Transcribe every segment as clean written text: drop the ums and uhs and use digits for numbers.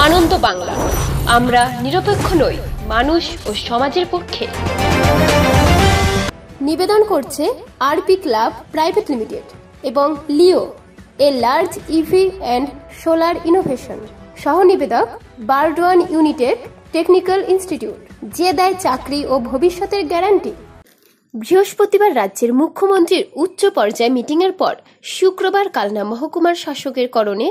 আনন্দ বাংলা, আমরা নিরপেক্ষ নই, মানুষ ও সমাজের পক্ষে। নিবেদন করছে আরপি ক্লাব প্রাইভেট লিমিটেড এবং Leo, a large EV and solar innovation. সহ নিবেদক বারডোয়ান ইউনিটেক টেকনিক্যাল ইনস্টিটিউট, যে দেয় চাকরি ও ভবিষ্যতের গ্যারান্টি। বৃহস্পতিবার রাজ্যের মুখ্যমন্ত্রীর উচ্চ পর্যায়ে মিটিংয়ের পর শুক্রবার কালনা মহকুমার শাসকের করণে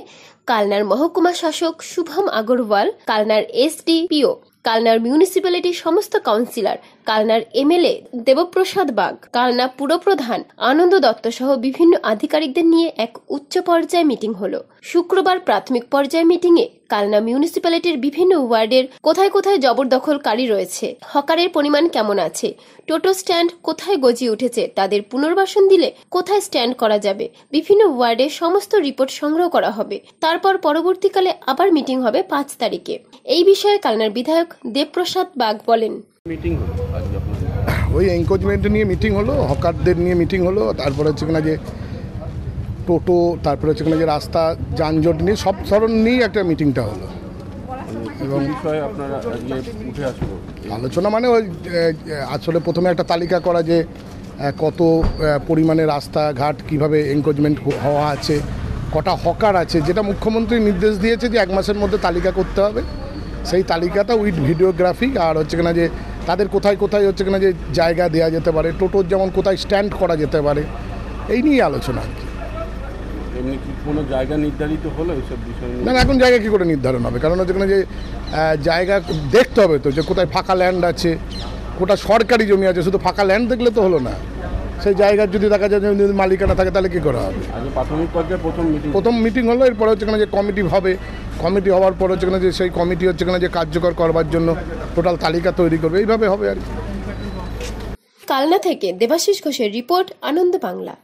কালনার মহকুমা শাসক শুভম আগরওয়াল, কালনার এসডিপিও, কালনার মিউনিসিপ্যালিটির সমস্ত কাউন্সিলর, কালনার এমএলএ দেবপ্রসাদ বাগ, কালনা পুরপ্রধান আনন্দ দত্ত সহ বিভিন্ন আধিকারিকদের নিয়ে এক উচ্চ পর্যায়ে মিটিং হলো। শুক্রবার প্রাথমিক পর্যায়ে মিটিংয়ে কালনা মিউনিসিপ্যালিটির বিভিন্ন ওয়ার্ডের কোথায় কোথায় জবরদখলকারী রয়েছে, হকারের পরিমাণ কেমন আছে, টোটো স্ট্যান্ড কোথায় গজিয়ে উঠেছে, তাদের পুনর্বাসন দিলে কোথায় স্ট্যান্ড করা যাবে, বিভিন্ন ওয়ার্ডে সমস্ত রিপোর্ট সংগ্রহ করা হবে। তারপর পরবর্তীকালে আবার মিটিং হবে 5 তারিখে। এই বিষয়ে কালনার বিধায়ক দেবপ্রসাদ বাগ বলেন, ওই এনকোজমেন্ট নিয়ে মিটিং হলো, হকারদের নিয়ে মিটিং হলো, তারপরে হচ্ছে কিনা যে টোটো, তারপরে হচ্ছে কিনা যে রাস্তা যানজট নিয়ে সব ধরনের নিয়েই একটা মিটিংটা হলো। এবং আলোচনা মানে ওই আসলে প্রথমে একটা তালিকা করা যে কত পরিমাণে রাস্তাঘাট কীভাবে এনকোজমেন্ট হওয়া আছে, কটা হকার আছে, যেটা মুখ্যমন্ত্রী নির্দেশ দিয়েছে যে 1 মাসের মধ্যে তালিকা করতে হবে। সেই তালিকাটা উইথ ভিডিওগ্রাফি, আর হচ্ছে কিনা যে তাদের কোথায় কোথায় হচ্ছে কিনা যে জায়গা দেওয়া যেতে পারে, টোটোর যেমন কোথায় স্ট্যান্ড করা যেতে পারে, এই নিয়ে আলোচনা আর কি। এমনি কি কোনো জায়গা নির্ধারিত হলো এইসব বিষয়? না, এখন জায়গা কী করে নির্ধারণ হবে? কারণ হচ্ছে কিনা যে জায়গা দেখতে হবে তো, যে কোথায় ফাঁকা ল্যান্ড আছে, কোথায় সরকারি জমি আছে। শুধু ফাঁকা ল্যান্ড দেখলে তো হলো না, সেই জায়গার যদি দেখা যায় যদি মালিকানা থাকে তাহলে কী করা হবে? প্রাথমিক পর্যায়ে প্রথম মিটিং হলো। এরপরে হচ্ছে কিনা যে কমিটি হবে, কমিটি হওয়ার পর হচ্ছে কিনা যে সেই কমিটি হচ্ছে কিনা যে কার্যকর করবার জন্য টোটাল তালিকা তৈরি করবে, এইভাবে হবে আর কি। কালনা থেকে দেবাশিস ঘোষের রিপোর্ট, আনন্দ বাংলা।